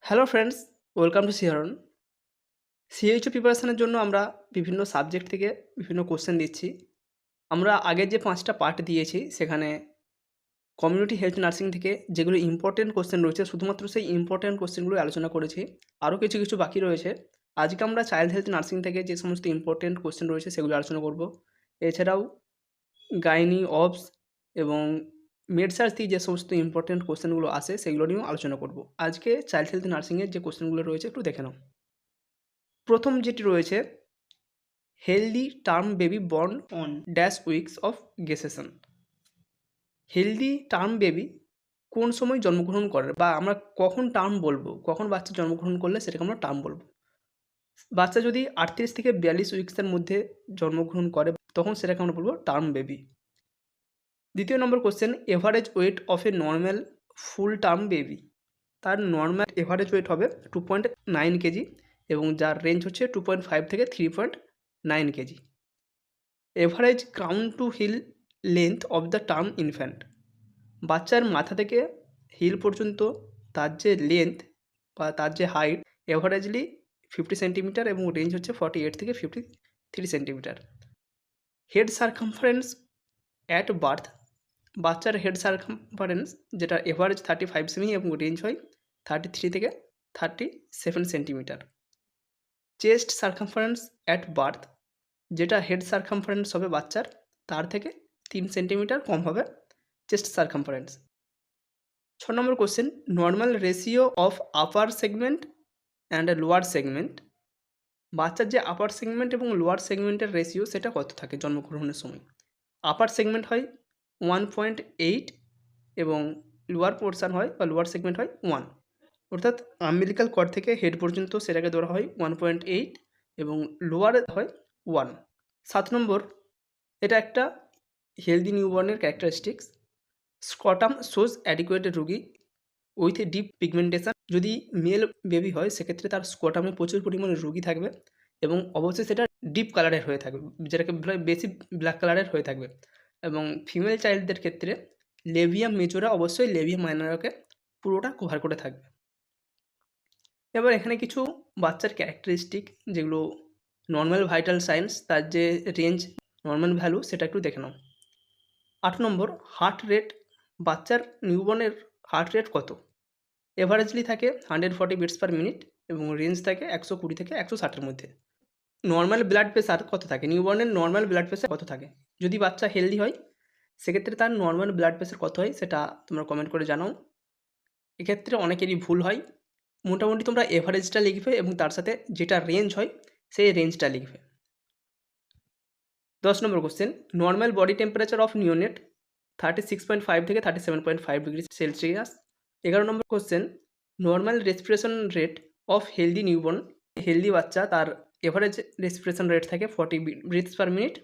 Hello friends, welcome to সিহারন। CHO প্রিপারেশনের জন্য আমরা বিভিন্ন সাবজেক্ট থেকে বিভিন্ন কোশ্চেন দিচ্ছি। আমরা আগের যে 5টা পার্ট দিয়েছি সেখানে কমিউনিটি হেলথ নার্সিং থেকে যেগুলো ইম্পর্টেন্ট কোশ্চেন রয়েছে শুধুমাত্র সেই ইম্পর্টেন্ট কোশ্চেনগুলোই আলোচনা করেছি। আরও কিছু কিছু বাকি রয়েছে। আজকে আমরা চাইল্ড হেলথ নার্সিং থেকে যে সমস্ত ইম্পর্টেন্ট কোশ্চেন রয়েছে সেগুলো আলোচনা করব। এছাড়াও গাইনি, অবস এবং মেডসার্চ থেকে যে সমস্ত ইম্পর্টেন্ট কোশ্চেনগুলো আসে সেগুলো নিয়েও আলোচনা করব। আজকে চাইল্ড হেলথ নার্সিংয়ের যে কোশ্চেনগুলো রয়েছে একটু দেখে নাও। প্রথম যেটি রয়েছে, healthy term baby born on dash weeks of gestation. Healthy term baby কোন সময় জন্মগ্রহণ করে বা আমরা কখন টার্ম বলবো, কখন বাচ্চা জন্মগ্রহণ করলে সেটাকে আমরা টার্ম বলবো। বাচ্চা যদি 38 থেকে 42 উইক্সের মধ্যে জন্মগ্রহণ করে তখন সেটাকে আমরা বলবো টার্ম বেবি। দ্বিতীয় number question, average weight of a normal full term baby. তার নর্মাল এভারেজ ওয়েট হবে 2.9 কেজি এবং যার রেঞ্জ হচ্ছে 2.5 থেকে 3.9 kg. Average crown to heel length of the term infant. বাচ্চার মাথা থেকে হিল পর্যন্ত তার যে লেন্থ বা তার যে হাইট এভারেজলি 50 সেন্টিমিটার এবং রেঞ্জ হচ্ছে 48 থেকে 53 centimetre. Head circumference at birth. বাচ্চার হেড সারকামফারেন্স যেটা এভারেজ 35 সেমি এবং রেঞ্জ হয় 33 থেকে 37 centimetre. Chest circumference at birth, যেটা হেড সারকামফারেন্স হবে বাচ্চার তার থেকে 3 সেন্টিমিটার কম হবে chest circumference. 6 number question, normal ratio of upper segment and lower segment. বাচ্চার যে আপার সেগমেন্ট এবং লোয়ার সেগমেন্টের রেশিও সেটা কত থাকে জন্মগ্রহণের সময়। আপার সেগমেন্ট হয় 1.8 এবং লোয়ার পোর্শন হয় বা লোয়ার সেগমেন্ট হয় 1, অর্থাৎ আম্বিলিকাল কর্ড থেকে হেড পর্যন্ত সেটাকে ধরা হয় 1.8 এবং লোয়ার হয় 1। 7 নম্বর, এটা একটা হেলদি নিউবর্নের ক্যারেক্টারিস্টিক্স। স্কটাম শোজ অ্যাডিকুয়েট রোগী উইথ ডিপ পিগমেন্টেশন। যদি মেল বেবি হয় সেক্ষেত্রে তার স্কটামে প্রচুর পরিমাণে রোগী থাকবে এবং অবশ্যই সেটা ডিপ কালারের হয়ে থাকবে, যেটাকে বেশি ব্ল্যাক কালারের হয়ে থাকবে। এবং ফিমেল চাইল্ডদের ক্ষেত্রে লেভিয়াম মেজোরা অবশ্যই লেভিয়াম মাইনরকে পুরোটা কভার করে থাকবে। এবার এখানে কিছু বাচ্চার ক্যারেক্টারিস্টিক যেগুলো নর্মাল ভাইটাল সাইন্স তার যে রেঞ্জ নর্মাল ভ্যালু সেটা একটু দেখে নাও। 8 নম্বর, হার্ট রেট। বাচ্চার নিউবর্নের হার্ট রেট কত? এভারেজলি থাকে 140 বিটস পার মিনিট এবং রেঞ্জ থাকে 120 থেকে 160-এর মধ্যে। নর্মাল ব্লাড প্রেশার কত থাকে? নিউবর্নের নর্মাল ব্লাড প্রেশার কত থাকে? যদি বাচ্চা হেলদি হয় সেক্ষেত্রে তার নর্মাল ব্লাড প্রেশার কত হয় সেটা তোমরা কমেন্ট করে জানাও। এক্ষেত্রে অনেকেরই ভুল হয়। মোটামুটি তোমরা এভারেজটা লিখবে এবং তার সাথে যেটা রেঞ্জ হয় সেই রেঞ্জটা লিখবে। 10 number question, normal body temperature of neonate 36.5 থেকে 37.5 degree Celsius. 11 number question, normal respiration rate of healthy newborn. Healthy বাচ্চা তার এভারেজ রেসপিরেশন রেট থাকে 40 ব্রিথস পার মিনিট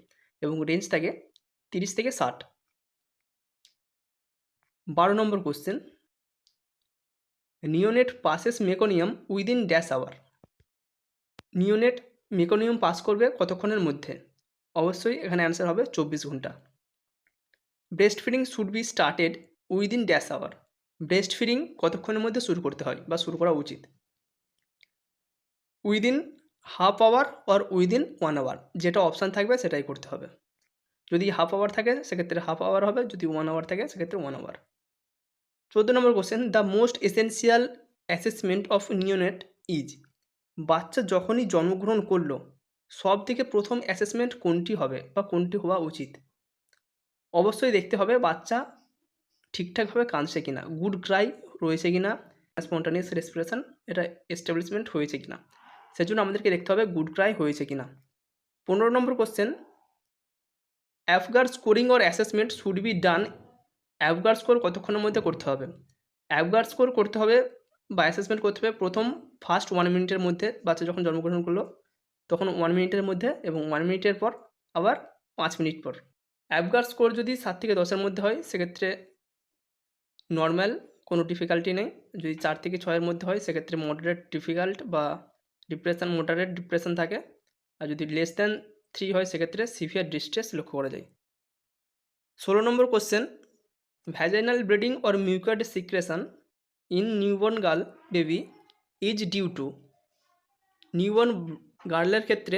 এবং রেঞ্জ থাকে 30 থেকে 60। 12 number question, neonate passes meconium within dash hour. Neonate meconium pass করবে কতক্ষণের মধ্যে? অবশ্যই এখানে অ্যান্সার হবে 24 ঘন্টা। Breast feeding should be started within dash hour. Breast feeding কতক্ষণের মধ্যে শুরু করতে হয় বা শুরু করা উচিত? Within half hour or within 1 hour, যেটা অপশান থাকবে সেটাই করতে হবে। যদি হাফ আওয়ার থাকে সেক্ষেত্রে হাফ আওয়ার হবে, যদি 1 আওয়ার থাকে সেক্ষেত্রে 1 আওয়ার। 14 নম্বর question, the most essential assessment of neonate is. বাচ্চা যখনই জন্মগ্রহণ করলো সব থেকে প্রথম অ্যাসেসমেন্ট কোনটি হবে বা কোনটি হওয়া উচিত? অবশ্যই দেখতে হবে বাচ্চা ঠিকঠাকভাবে কাঁদছে কিনা, গুড ক্রাই রয়েছে কিনা, স্পন্টানিয়াস রেসপিরেশন এটা এস্টাবলিশমেন্ট হয়েছে কিনা, সেজন্য আমাদেরকে দেখতে হবে গুড ক্রাই হয়েছে কিনা। 15 number question, Apgar scoring or assessment should be done. Apgar score কতক্ষণের মধ্যে করতে হবে? অ্যাফগার স্কোর করতে হবে বা অ্যাসেসমেন্ট করতে হবে প্রথম ফার্স্ট 1 মিনিটের মধ্যে। বাচ্চা যখন জন্মগ্রহণ করলো তখন 1 মিনিটের মধ্যে এবং 1 মিনিটের পর আবার 5 মিনিট পর। অ্যাফগার স্কোর যদি 7 থেকে 10-এর মধ্যে হয় সেক্ষেত্রে নর্মাল, কোনো ডিফিকাল্টি নেই। যদি 4 থেকে 6-এর মধ্যে হয় সেক্ষেত্রে মডারেট ডিফিকাল্ট বা ডিপ্রেশন, মডারেট ডিপ্রেশন থাকে। আর যদি লেস দ্যান 3 হয় সেক্ষেত্রে সিভিয়ার ডিস্ট্রেস লক্ষ্য করা যায়। 16 number question, vaginal bleeding or mucous secretion in newborn girl baby is due to. Newborn গার্লের ক্ষেত্রে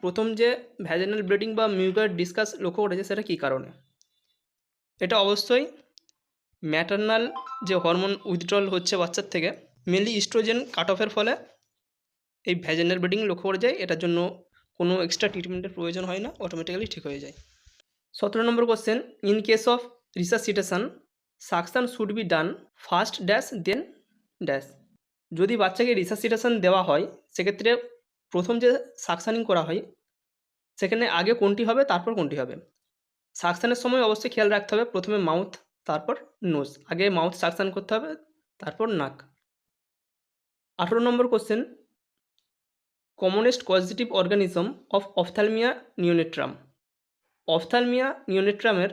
প্রথম যে ভ্যাজিনাল ব্লিডিং বা মিউকাস ডিসকাস লক্ষ্য করেছে সেটা কী কারণে? এটা অবশ্যই ম্যাটার্নাল যে হরমোন উইথড্রল হচ্ছে বাচ্চার থেকে, মেনলি ইস্ট্রোজেন কাট অফের ফলে এই ভ্যাজিনাল ব্লিডিং লক্ষ্য করা যায়। এটার জন্য কোনো এক্সট্রা ট্রিটমেন্টের প্রয়োজন হয় না, অটোমেটিক্যালি ঠিক হয়ে যায়। 17 number question, in case of resuscitation suction should be done first dash then dash. যদি বাচ্চাকে রিসাসিটেশন দেওয়া হয় সেক্ষেত্রে প্রথম যে সাকশানিং করা হয় সেখানে আগে কোনটি হবে তারপর কোনটি হবে? সাকশানের সময় অবশ্যই খেয়াল রাখতে হবে প্রথমে মাউথ তারপর নোজ, আগে মাউথ সাকশান করতে হবে তারপর নাক। 18 number question, commonest causative organism of ophthalmia neonatorum. Ophthalmia নিওনেট্রামের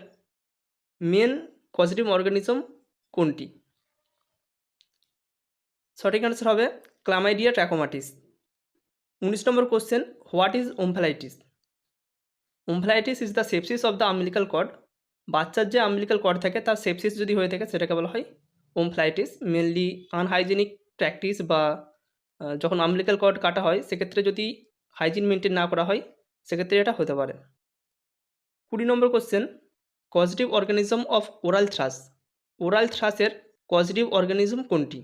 মেন কজেটিভ অর্গানিজম কোনটি? সঠিক অ্যান্সার হবে chlamydia trachomatis. 19 number question, what is omphalitis? Omphalitis is the sepsis of the umbilical cord. বাচ্চার যে আম্বিলিকাল কর্ড থাকে তার সেপসিস যদি হয়ে থাকে সেটাকে বলা হয় ওমফ্যালাইটিস। মেনলি আনহাইজেনিক প্র্যাকটিস বা যখন আম্বিলিকাল কর্ড কাটা হয় সেক্ষেত্রে যদি হাইজিন মেনটেন না করা হয় সেক্ষেত্রে এটা হতে পারে। 20 number question, causative organism of oral thrush. Oral থ্রাশের কজেটিভ অর্গানিজম কোনটি?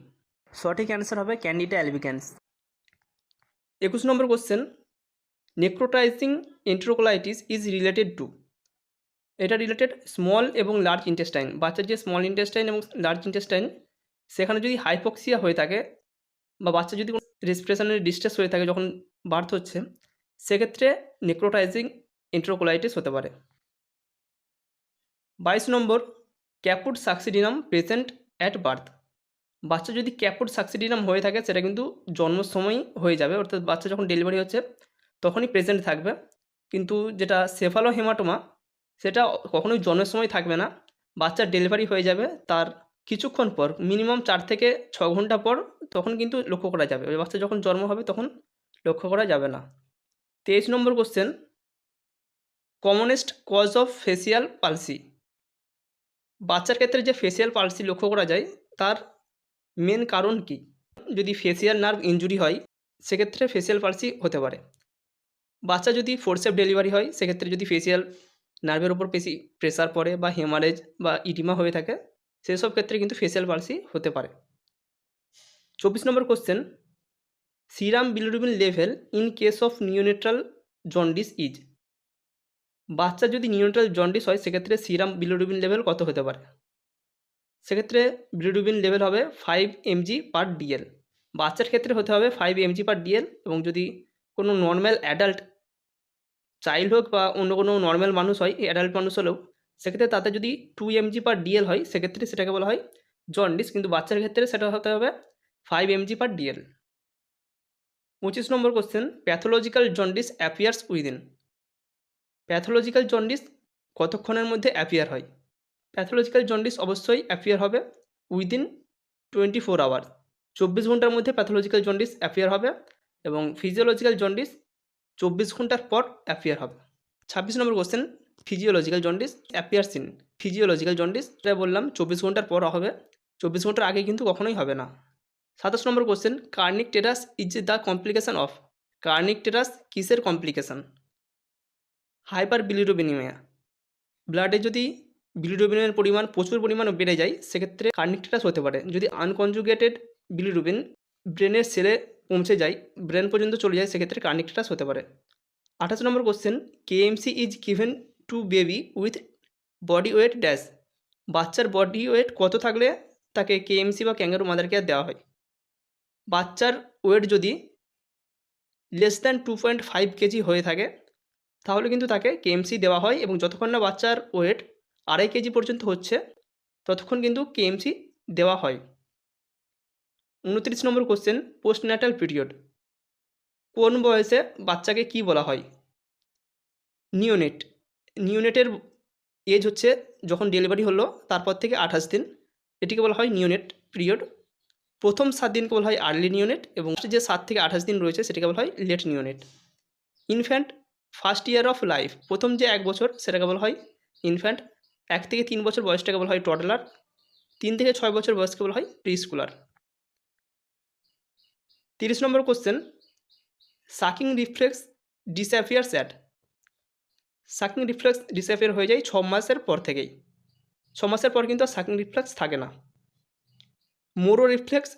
সঠিক অ্যান্সার হবে candida albicans. 21 number question, necrotising enterocolitis is related to. এটা রিলেটেড স্মল এবং লার্জ ইন্টেস্টাইন। বাচ্চার যে স্মল ইন্টেস্টাইন এবং লার্জ ইন্টেস্টাইন সেখানে যদি হাইপক্সিয়া হয়ে থাকে বা বাচ্চা যদি কোনো রেসপিরেশনের ডিস্ট্রেস হয়ে থাকে যখন বার্থ হচ্ছে সেক্ষেত্রে নেক্রোটাইজিং এন্টেরোকোলাইটিস হতে পারে। 22 নম্বর, ক্যাপুট সাকসিডিনাম প্রেজেন্ট অ্যাট বার্থ। বাচ্চা যদি ক্যাপুট সাকসিডিনাম হয়ে থাকে সেটা কিন্তু জন্মের সময়ই হয়ে যাবে, অর্থাৎ বাচ্চা যখন ডেলিভারি হচ্ছে তখনই প্রেজেন্ট থাকবে। কিন্তু যেটা সেফালোহেমাটোমা সেটা কখনোই জন্মের সময় থাকবে না, বাচ্চার ডেলিভারি হয়ে যাবে তার কিছুক্ষণ পর, মিনিমাম 4 থেকে 6 ঘন্টা পর তখন কিন্তু লক্ষ্য করা যাবে। ওই বাচ্চা যখন জন্ম হবে তখন লক্ষ্য করা যাবে না। 23 number question, commonest cause of facial palsy. বাচ্চার ক্ষেত্রে যে ফেসিয়াল পালসি লক্ষ্য করা যায় তার মেন কারণ কি? যদি ফেসিয়াল নার্ভ ইনজুরি হয় সেক্ষেত্রে ফেসিয়াল পালসি হতে পারে। বাচ্চা যদি ফোরসেপ ডেলিভারি হয় সেক্ষেত্রে যদি ফেসিয়াল নার্ভের উপর বেশি প্রেসার পড়ে বা হেমারেজ বা ইডিমা হয়ে থাকে সেসব ক্ষেত্রে কিন্তু ফেসিয়াল পালসি হতে পারে। 24 number question, serum bilirubin level in case of neonatal jaundice is. বাচ্চা যদি নিওনেটাল জন্ডিস হয় সেক্ষেত্রে সিরাম বিলিরুবিন লেভেল কত হতে পারে? সেক্ষেত্রে বিলিরুবিন লেভেল হবে 5 mg/dl। বাচ্চার ক্ষেত্রে হতে হবে 5 mg/dl, এবং যদি কোনো নর্মাল অ্যাডাল্ট চাইল্ড হোক বা অন্য কোনো নর্মাল মানুষ হয়, অ্যাডাল্ট মানুষ হলেও সেক্ষেত্রে তাতে যদি 2 mg/dl হয় সেক্ষেত্রে সেটাকে বলা হয় জন্ডিস, কিন্তু বাচ্চার ক্ষেত্রে সেটা হতে হবে 5 mg/dl। 25 number question, pathological jaundice appears within. Pathological jaundice কতক্ষণের মধ্যে অ্যাপিয়ার হয়? প্যাথোলজিক্যাল জন্ডিস অবশ্যই অ্যাপিয়ার হবে উইদিন 24 আওয়ার। 24 ঘন্টার মধ্যে প্যাথোলজিক্যাল জন্ডিস অ্যাপিয়ার হবে, এবং ফিজিওলজিক্যাল জন্ডিস 24 ঘন্টার পর অ্যাপিয়ার হবে। 26 number question, physiological jaundice appears in. Physiological jaundice এটা বললাম 24 ঘন্টার পর হবে, 24 ঘন্টার আগে কিন্তু কখনোই হবে না। 27 number question, kernicterus is the complication of. Kernicterus কিসের কমপ্লিকেশন? হাইপার বিলিরুবিনিমিয়া। ব্লাডে যদি বিলিরুবিনের পরিমাণ প্রচুর পরিমাণে বেড়ে যায় সেক্ষেত্রে কার্নিক টেরাস হতে পারে। যদি আনকনজুগেটেড বিলিরুবিন ব্রেনের সেলে পৌঁছে যায়, ব্রেন পর্যন্ত চলে যায়, সেক্ষেত্রে কার্নিক টেরাস হতে পারে। 28 number question, KMC is given to baby with body weight dash. বাচ্চার বডি ওয়েট কত থাকলে তাকে কেএমসি বা ক্যাঙ্গারু মাদার কেয়ার দেওয়া হয়? বাচ্চার ওয়েট যদি লেস দ্যান 2.5 কেজি হয়ে থাকে তাহলে কিন্তু তাকে কেএমসি দেওয়া হয়, এবং যতক্ষণ না বাচ্চার ওয়েট 2.5 কেজি পর্যন্ত হচ্ছে ততক্ষণ কিন্তু কেএমসি দেওয়া হয়। 29 নম্বর কোশ্চেন, পোস্টন্যাটাল পিরিয়ড কোন বয়সে বাচ্চাকে কি বলা হয়? নিওনেট। নিওনেটের এজ হচ্ছে যখন ডেলিভারি হলো তারপর থেকে 28 দিন, এটিকে বলা হয় নিওনেট পিরিয়ড। প্রথম 7 দিনকে বলা হয় আর্লি নিওনেট, এবং যে 7 থেকে 28 দিন রয়েছে সেটাকে বলা হয় late neonate. Infant first year of life, প্রথম যে 1 বছর সেটাকে বলা হয় ইনফ্যান্ট। 1 থেকে 3 বছর বয়সটাকে বলা হয় টডলার। 3 থেকে 6 বছর বয়সকে বলা হয় preschooler. 30 number question, sucking reflex disappears at. Sucking reflex disappear হয়ে যায় 6 মাসের পর থেকেই। 6 মাসের পর কিন্তু আর সাকিং রিফ্লেক্স থাকে না। মোরো রিফ্লেক্স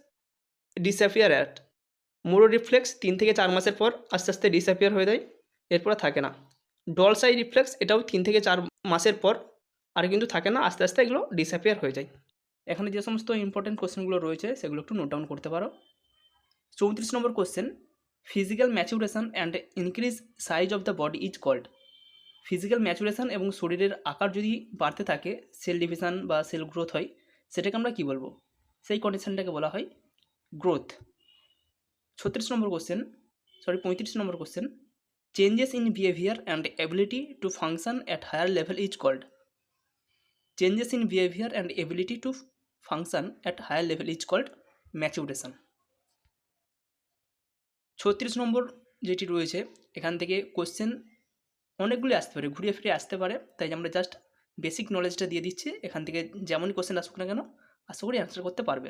ডিসঅ্যাপিয়ার অ্যাট। মোরো রিফ্লেক্স 3 থেকে 4 মাসের পর আস্তে আস্তে ডিসঅ্যাপিয়ার হয়ে যায়, এরপর থাকে না। ডলস আই রিফ্লেক্স এটাও 3 থেকে 4 মাসের পর আর কিন্তু থাকে না, আস্তে আস্তে এগুলো ডিসঅ্যাপিয়ার হয়ে যায়। এখানে যে সমস্ত ইম্পর্টেন্ট কোশ্চেনগুলো রয়েছে সেগুলো একটু নোট ডাউন করতে পারো। 34 number question, physical maturation and increase size of the body is called. Physical maturation এবং শরীরের আকার যদি বাড়তে থাকে, সেল ডিভিশন বা সেল গ্রোথ হয়, সেটাকে আমরা কী বলবো? সেই কন্ডিশনটাকে বলা হয় growth. 35 number question, changes in behaviour and ability to function at higher level is called. Changes in behaviour and ability to function at higher level is called maturation. 36 number যেটি রয়েছে, এখান থেকে কোশ্চেন অনেকগুলি আসতে পারে, ঘুরিয়ে ফিরে আসতে পারে, তাই আমরা জাস্ট বেসিক নলেজটা দিয়ে দিচ্ছি। এখান থেকে যেমনই কোশ্চেন আসুক না কেন আশা করি অ্যান্সার করতে পারবে।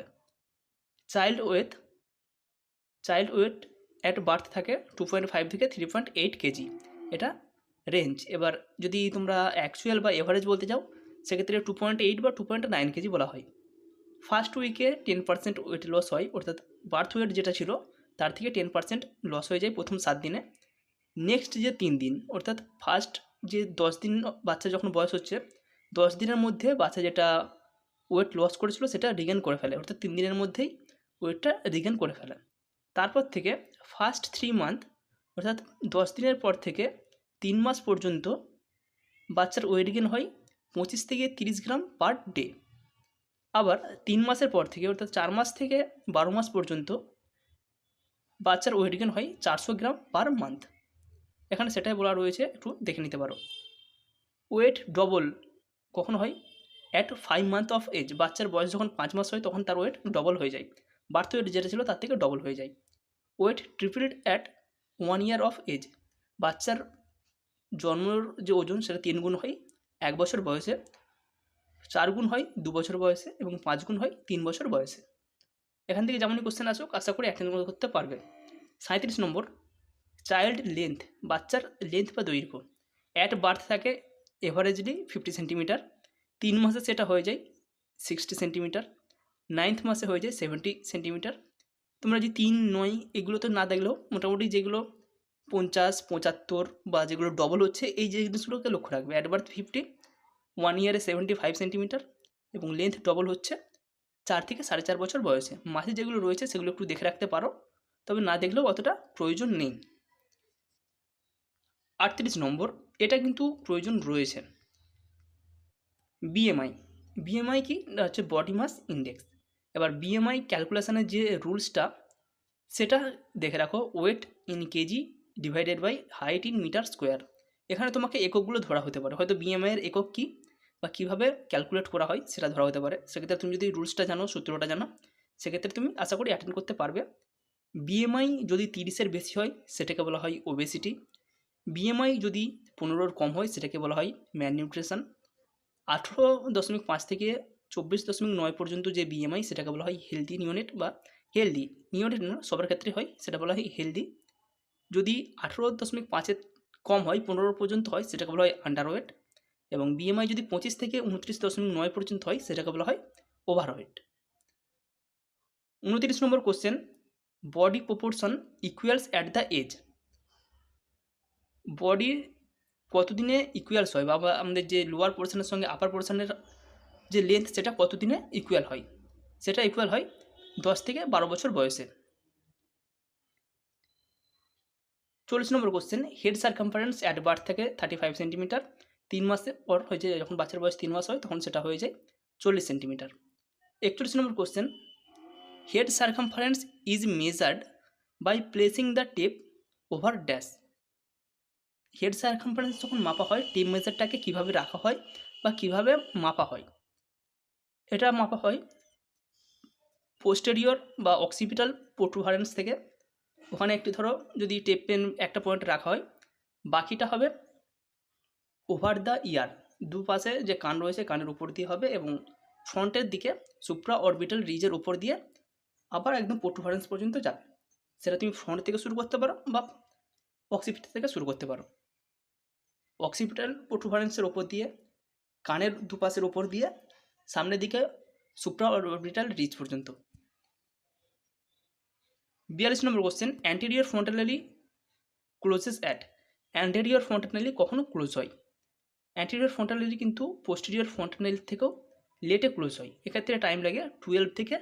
চাইল্ড ওয়েট অ্যাট বার্থ থাকে 2.5 থেকে 3.8 কেজি, এটা রেঞ্জ। এবার যদি তোমরা অ্যাকচুয়াল বা এভারেজ বলতে চাও, সেক্ষেত্রে 2.8 বা 2.9 কেজি বলা হয়। ফার্স্ট উইকে 10% ওয়েট লস হয়, অর্থাৎ বার্থ ওয়েট যেটা ছিল তার থেকে 10% লস হয়ে যায় প্রথম 7 দিনে। নেক্সট যে 3 দিন, অর্থাৎ ফার্স্ট যে 10 দিন বাচ্চা যখন বয়স হচ্ছে, 10 দিনের মধ্যে বাচ্চা যেটা ওয়েট লস করেছিল সেটা রিগেন করে ফেলে, অর্থাৎ 3 দিনের মধ্যেই ওয়েটটা রিগেন করে ফেলে। তারপর থেকে ফার্স্ট 3 মান্থ, অর্থাৎ 10 দিনের পর থেকে 3 মাস পর্যন্ত বাচ্চার ওয়েট গেন হয় 25 থেকে 30 গ্রাম পার ডে। আবার 3 মাসের পর থেকে, অর্থাৎ 4 মাস থেকে 12 মাস পর্যন্ত বাচ্চার ওয়েট গেন হয় 400 গ্রাম পার মান্থ। এখানে সেটাই বলা রয়েছে, একটু দেখে নিতে পারো। ওয়েট ডবল কখন হয়? At 5 month of age. বাচ্চার বয়স যখন 5 মাস হয় তখন তার ওয়েট ডবল হয়ে যায়, বার্থ ওয়েট যেটা ছিল তার থেকে ডবল হয়ে যায়। Weight tripled at 1 year of age. বাচ্চার জন্মের যে ওজন সেটা 3 গুণ হয় 1 বছর বয়সে, 4 গুণ হয় 2 বছর বয়সে এবং 5 গুণ হয় 3 বছর বয়সে। এখান থেকে যেমনই কোশ্চেন আসুক আশা করি অ্যাটেন্ড করতে পারবে। 37 নম্বর, চাইল্ড লেন্থ, বাচ্চার লেন্থ বা দৈর্ঘ্য। অ্যাট বার্থ থাকে এভারেজলি 50 সেন্টিমিটার, 3 মাসে সেটা হয়ে যায় 60 সেন্টিমিটার, 9th মাসে হয়ে যায় 70 সেন্টিমিটার। তোমরা যে 3, 9 এগুলো তো না দেখলেও মোটামুটি যেগুলো 50, 75 বা যেগুলো ডবল হচ্ছে এই যে জিনিসগুলোকে লক্ষ্য রাখবে। অ্যাট বার্থ 50, 1 ইয়ারে 75 সেন্টিমিটার এবং লেন্থ ডবল হচ্ছে 4 থেকে 4.5 বছর বয়সে। মাসে যেগুলো রয়েছে সেগুলো একটু দেখে রাখতে পারো, তবে না দেখলেও অতটা প্রয়োজন নেই। 38 নম্বর, এটা কিন্তু প্রয়োজন রয়েছে, বিএমআই কি? হচ্ছে বডি মাস ইন্ডেক্স। এবার বিএমআই ক্যালকুলেশনের যে রুলসটা সেটা দেখে রাখো, weight in kg divided by height in metre square. এখানে তোমাকে এককগুলো ধরা হতে পারে, হয়তো বিএমআইয়ের একক কী বা কীভাবে ক্যালকুলেট করা হয় সেটা ধরা হতে পারে। সেক্ষেত্রে তুমি যদি রুলসটা জানো, সূত্রটা জানো, সেক্ষেত্রে তুমি আশা করি অ্যাটেন্ড করতে পারবে। বিএমআই যদি 30-এর বেশি হয় সেটাকে বলা হয় ওবেসিটি। বিএমআই যদি 15-র কম হয় সেটাকে বলা হয় ম্যালনিউট্রিশন। 18.5 থেকে 24.9 পর্যন্ত যে বিএমআই সেটাকে বলা হয় হেলদি নিওনেট বা হেলদি নিওনেট না, সবার ক্ষেত্রে হয়, সেটা বলা হয় হেলদি। যদি 18.5-এর কম হয়, 15 পর্যন্ত হয়, সেটাকে বলা হয় আন্ডারওয়েট। এবং বিএমআই যদি 25 থেকে 29.9 পর্যন্ত হয় সেটাকে বলা হয় ওভারওয়েট। 29 নম্বর question, body proportion equals at the age. Body কতদিনে ইকুয়ালস হয়, বা আমাদের যে লোয়ার পোর্শনের সঙ্গে আপার পোর্শনের যে লেন্থ সেটা কতদিনে ইকুয়াল হয়? সেটা ইকুয়াল হয় 10 থেকে 12 বছর বয়সে। 40 number question, head circumference at birth থেকে 35 সেন্টিমিটার, 3 মাসে পর হয়ে যায়, যখন বাচ্চার বয়স 3 মাস হয় তখন সেটা হয়ে যায় 40 সেন্টিমিটার। 41 নম্বর question, head circumference is measured by placing the tape over dash. Head circumference যখন মাপা হয়, টেপ মেজারটাকে কীভাবে রাখা হয় বা কীভাবে মাপা হয়? এটা মাপা হয় পোস্টেরিয়র বা অক্সিপিটাল প্রোটুবারেন্স থেকে। ওখানে একটি ধরো যদি টেপ পেন একটা পয়েন্ট রাখা হয়, বাকিটা হবে ওভার দ্য ইয়ার, দুপাশে যে কান রয়েছে কানের উপর দিয়ে হবে এবং ফ্রন্টের দিকে সুপ্রা অরবিটাল রিজের উপর দিয়ে আবার একদম প্রোটুবারেন্স পর্যন্ত যাবে। সেটা তুমি ফ্রন্ট থেকে শুরু করতে পারো বা অক্সিপিটাল থেকে শুরু করতে পারো। অক্সিপিটাল প্রোটুবারেন্সের ওপর দিয়ে, কানের দুপাশের ওপর দিয়ে সামনের দিকে সুপ্রা অরবিটাল রিচ পর্যন্ত। 42 number question, anterior fontanelle closes at. Anterior fontanelle কখনো ক্লোজ হয়? অ্যান্টেরিয়র ফ্রন্টালি কিন্তু পোস্টেরিয়র ফ্রন্টালি থেকেও লেটে ক্লোজ হয়। এক্ষেত্রে টাইম লাগে 12 থেকে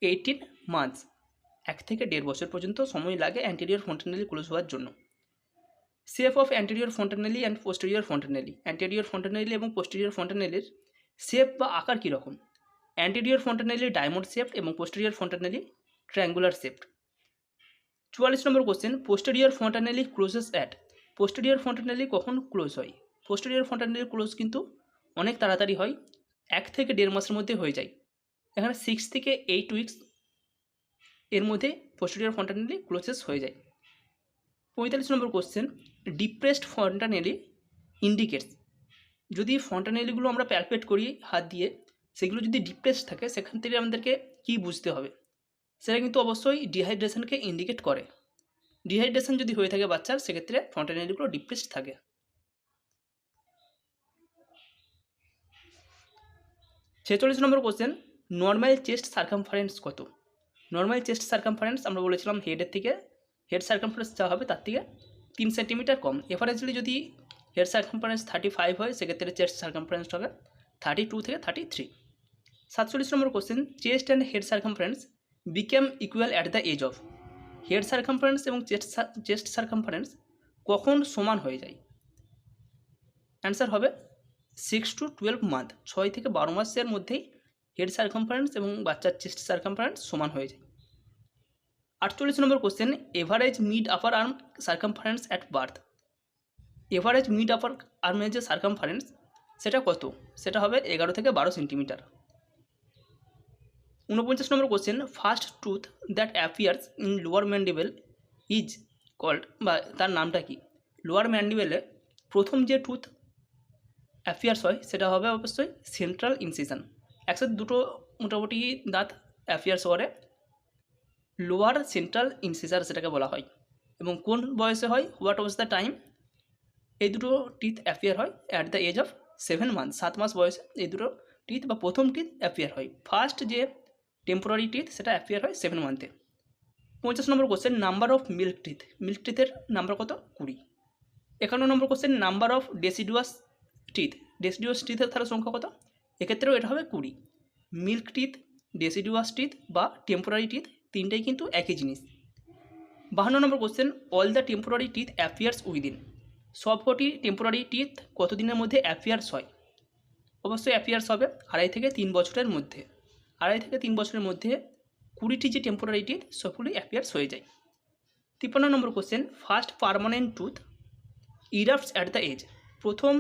18 মান্থস, 1 থেকে 1.5 বছর পর্যন্ত সময় লাগে অ্যান্টেরিয়র ফ্রন্টালি ক্লোজ হওয়ার জন্য। Shape of anterior fontanelle and posterior fontanelle. Anterior fontanelle এবং পোস্টেরিয়র ফ্রন্টালির শেপ বা আকার কীরকম? অ্যান্টেরিয়র ফ্রন্টালি ডায়মন্ড শেপ এবং posterior fontanelle triangular shape. 44 number question, posterior fontanelle closes at. Posterior fontanelle কখন ক্লোজ হয়? পোস্টেরিয়র ফ্রন্টালি ক্লোজ কিন্তু অনেক তাড়াতাড়ি হয়, 1 থেকে 1.5 মাসের মধ্যে হয়ে যায়। এখানে 6 থেকে 8 উইকস এর মধ্যে পোস্টেরিয়র ফ্রন্টালি ক্লোজেস হয়ে যায়। 45 নম্বর কোশ্চেন, ডিপ্রেসড ফ্রন্টালি ইন্ডিকেটস। যদি ফ্রন্টানেলিগুলো আমরা প্যালপেট করি হাত দিয়ে, সেগুলো যদি ডিপ্রেসড থাকে সেখান থেকে আমাদেরকে কী বুঝতে হবে? সেটা কিন্তু অবশ্যই ডিহাইড্রেশনকে ইন্ডিকেট করে। ডিহাইড্রেশন যদি হয়ে থাকে বাচ্চার, সেক্ষেত্রে ফ্রন্টানেলিগুলো ডিপ্রেসড থাকে। 46 নম্বর কোশ্চেন, নর্মাল চেস্ট সার্কামফারেন্স কত? নর্মাল চেস্ট সার্কামফারেন্স আমরা বলেছিলাম হেডের থেকে, হেড সার্কামফারেন্স যা হবে তার থেকে 3 সেন্টিমিটার কম। এভারেজলি যদি হেড সার্কামফারেন্স 35 হয়, সেক্ষেত্রে চেস্ট সার্কামফারেন্স হবে 32 থেকে 33। 47 number question, chest and head circumference became equal at the age of. Head circumference এবং চেস্ট সার্কামফারেন্স কখন সমান হয়ে যায়? অ্যান্সার হবে 6 to 12 মান্থ, 6 থেকে 12 মাসের মধ্যেই হেড সার্কামফারেন্স এবং বাচ্চার চেস্ট সার্কামফারেন্স সমান হয়ে যায়। 48 number question, average mid upper arm circumference at birth. Average mid upper আর্মের যে সার্কামফারেন্স সেটা কত? সেটা হবে 11 থেকে 12 centimetre. 49 number question, first tooth that appears in lower mandible is called, বা তার নামটা কি? লোয়ার ম্যান্ডিবেলে প্রথম যে টুথ অ্যাপিয়ার্স হয় সেটা হবে অবশ্যই সেন্ট্রাল ইনসিশন। একসাথে দুটো মোটামুটি দাঁত অ্যাপিয়ার্স করে, লোয়ার সেন্ট্রাল ইনসিসার সেটাকে বলা হয়। এবং কোন বয়সে হয়? What was the time? এই দুটো টিথ অ্যাপিয়ার হয় at the age of 7 month, 7 মাস বয়সে এই দুটো টিথ বা প্রথম টিথ অ্যাপিয়ার হয়। ফার্স্ট যে টেম্পোরারি টিথ সেটা অ্যাপিয়ার হয় 7 মান্থে। 50 number question, number of milk teeth. Milk টিথের নাম্বার কত? 20। 51 number question, number of deciduous teeth. Deciduous টিথের তাহলে সংখ্যা কত? এক্ষেত্রেও এটা হবে 20। মিল্ক টিথ, ডেসিডুয়াস টিথ বা টেম্পোরারি টিথ তিনটাই কিন্তু একই জিনিস। 52 number question, all the temporary teeth appears within. সবকটি টেম্পোরারি টিথ কতদিনের মধ্যে অ্যাপিয়ার্স হয়? অবশ্যই অ্যাপিয়ার্স হবে 2.5 থেকে 3 বছরের মধ্যে। 2.5 থেকে 3 বছরের মধ্যে 20টি যে টেম্পোরারি টিথ সবগুলি অ্যাপিয়ার্স হয়ে যায়। 53 number question, first permanent tooth erupts at the age. প্রথম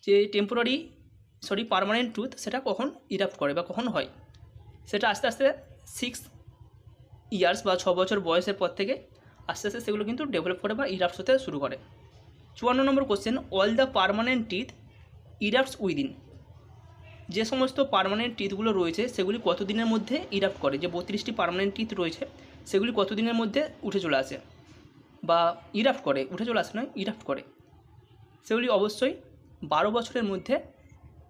যে পার্মানেন্ট টুথ সেটা কখন ইরাপ্ট করে বা কখন হয়? সেটা আস্তে আস্তে 6 ইয়ার্স বা 6 বছর বয়সের পর থেকে আস্তে আস্তে সেগুলো কিন্তু ডেভেলপ করে বা ইরাপ্টস হতে শুরু করে। 54 number question, all the permanent teeth erupts within. যে সমস্ত পার্মানেন্ট টিথগুলো রয়েছে সেগুলি কতদিনের মধ্যে ইরাপ্ট করে? যে 32টি পার্মানেন্ট টিথ রয়েছে সেগুলি কতদিনের মধ্যে উঠে চলে আসে বা ইরাপ্ট করে? উঠে চলে আসে নয়, ইরাপ্ট করে। সেগুলি অবশ্যই 12 বছরের মধ্যে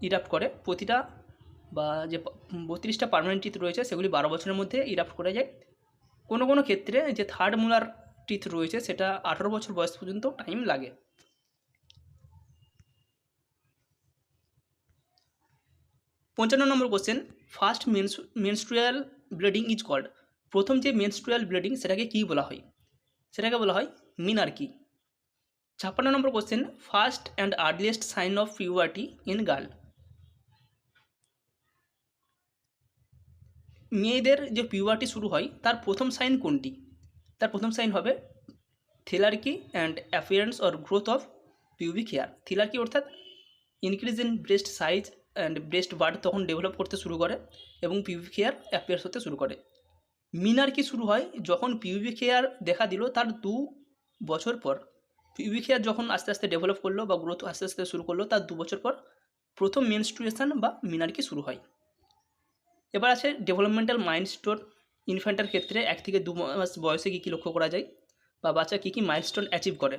ইরাপ্ট করে। প্রতিটা বা যে 32টা পার্মানেন্ট টিথ রয়েছে সেগুলি 12 বছরের মধ্যে ইরাপ্ট করে যায়। কোনো কোনো ক্ষেত্রে যে থার্ড মোলার টিথ রয়েছে সেটা 18 বছর বয়স পর্যন্ত টাইম লাগে। 55 number question, first menstrual bleeding is called. প্রথম যে মেনস্ট্রুয়াল ব্লিডিং সেটাকে কী বলা হয়? সেটাকে বলা হয় menarche. 56 number question, first and earliest sign of puberty in girl. মেয়েদের যে পিউবার্টি শুরু হয় তার প্রথম সাইন কোনটি? তার প্রথম সাইন হবে thelarche and appearance or growth of pubic hair. Thelarche অর্থাৎ increase in breast size and breast bud তখন ডেভেলপ করতে শুরু করে এবং পিউবিক হেয়ার অ্যাপিয়ার্স হতে শুরু করে। মিনার্কি শুরু হয় যখন পিউবিক হেয়ার দেখা দিল তার 2 বছর পর। পিউবিক হেয়ার যখন আস্তে আস্তে ডেভেলপ করলো বা গ্রোথ আস্তে আস্তে শুরু করলো তার 2 বছর পর প্রথম মেনস্ট্রুয়েশন বা মিনার্কি শুরু হয়। এবার আছে ডেভেলপমেন্টাল মাইলস্টোন ইনফ্যান্টের ক্ষেত্রে 1 থেকে 2 মাস বয়সে কী কী লক্ষ্য করা যায় বা বাচ্চা কী কী মাইলস্টোন অ্যাচিভ করে।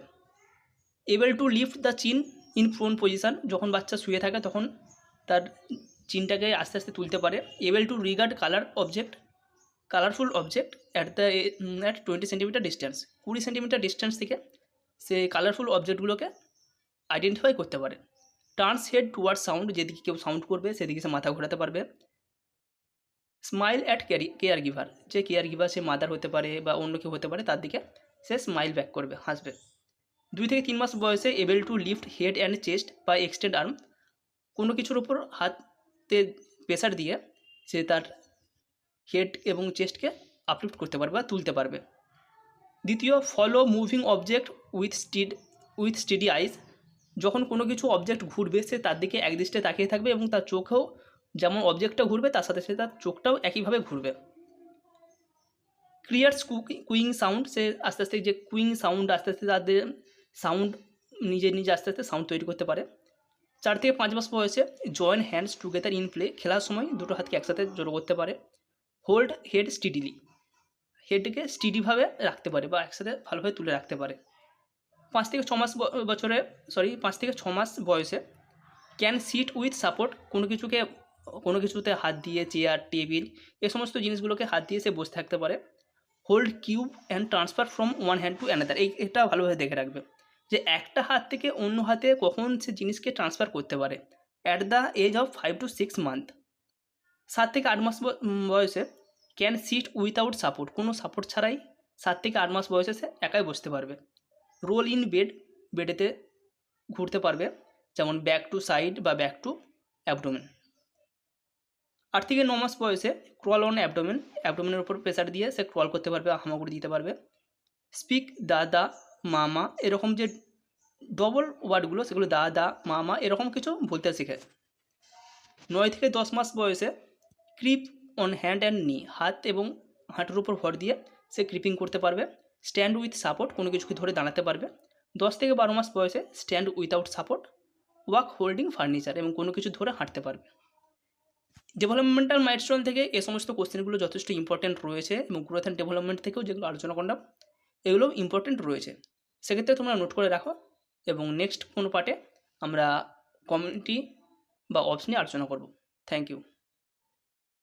এবল টু লিফট দ্য চিন ইন প্রোন পজিশন, যখন বাচ্চা শুয়ে থাকে তখন তার চিনটাকে আস্তে আস্তে তুলতে পারে। Able to regard colourful object at 20 centimetre distance, 20 centimetre distance থেকে সে কালারফুল অবজেক্টগুলোকে আইডেন্টিফাই করতে পারে। টার্নস হেড টুয়ার্ড সাউন্ড, যেদিকে কেউ সাউন্ড করবে সেদিকে সে মাথা ঘোরাতে পারবে। স্মাইল অ্যাট কেয়ার গিভার, যে কেয়ার গিভার সে মাদার হতে পারে বা অন্য কেউ হতে পারে, তার দিকে সে স্মাইল ব্যাক করবে, হাসবে। 2 থেকে 3 মাস বয়সে able to lift head and chest বা এক্সটেন্ড আর্ম, কোনো কিছুর ওপর হাতে প্রেসার দিয়ে সে তার হেড এবং চেস্টকে আপলিফ্ট করতে পারবে বা তুলতে পারবে। দ্বিতীয়, follow moving object with steady eyes, যখন কোনো কিছু অবজেক্ট ঘুরবে সে তার দিকে একদৃষ্টে তাকিয়ে থাকবে এবং তার চোখেও যেমন অবজেক্টটা ঘুরবে তার সাথে সাথে তার চোখটাও একইভাবে ঘুরবে। ক্রিয়েটস কুইং সাউন্ড, সে আস্তে আস্তে যে কুইং সাউন্ড আস্তে আস্তে তাদের সাউন্ড নিজে আস্তে আস্তে সাউন্ড তৈরি করতে পারে। 4 থেকে 5 মাস বয়সে join hands together in play, খেলার সময় দুটো হাতকে একসাথে জড়ো করতে পারে। হোল্ড হেড স্টিডিলি, হেডকে স্টিডিভাবে রাখতে পারে বা একসাথে ভালোভাবে তুলে রাখতে পারে। 5 থেকে 6 মাস বয়সে ক্যান সিট উইথ সাপোর্ট, কোনো কিছুতে হাত দিয়ে, চেয়ার, টেবিল, এ সমস্ত জিনিসগুলোকে হাত দিয়ে সে বসে থাকতে পারে। Hold cube and transfer from one hand to another, এটা ভালোভাবে দেখে রাখবে যে একটা হাত থেকে অন্য হাতে কখন সে জিনিসকে ট্রান্সফার করতে পারে। At the age of 5 to 6 month. 7 থেকে 8 মাস বয়সে ক্যান সিট উইথাউট সাপোর্ট, কোনো সাপোর্ট ছাড়াই 7 থেকে 8 মাস বয়সে সে একাই বসতে পারবে। রোল ইন বেডেতে ঘুরতে পারবে, যেমন ব্যাক টু সাইড বা ব্যাক টু অ্যাবডোমেন। 8 থেকে 9 মাস বয়সে ক্রল অন অ্যাবডোমেনের উপর প্রেসার দিয়ে সে ক্রল করতে পারবে, হামাগুড়ি দিতে পারবে। স্পিক দাদা, মামা, এরকম যে ডবল ওয়ার্ডগুলো সেগুলো দাদা, মামা এরকম কিছু বলতে শেখে। 9 থেকে 10 মাস বয়সে ক্রিপ অন হ্যান্ড অ্যান্ড নি, হাত এবং হাঁটুর উপর ভর দিয়ে সে ক্রিপিং করতে পারবে। স্ট্যান্ড উইথ সাপোর্ট, কোনো কিছুকে ধরে দাঁড়াতে পারবে। 10 থেকে 12 মাস বয়সে stand without support, walk holding furniture, এবং কোনো কিছু ধরে হাঁটতে পারবে। ডেভেলপমেন্টাল মাইলস্টোন থেকে এ সমস্ত কোশ্চেনগুলো যথেষ্ট ইম্পর্টেন্ট রয়েছে এবং গ্রোথ অ্যান্ড ডেভেলপমেন্ট থেকেও যেগুলো আলোচনা করলাম এগুলো ইম্পর্টেন্ট রয়েছে, সেক্ষেত্রে তোমরা নোট করে রাখো। এবং নেক্সট কোনো পার্টে আমরা কমিউনিটি বা অপস নিয়ে আলোচনা করব। Thank you.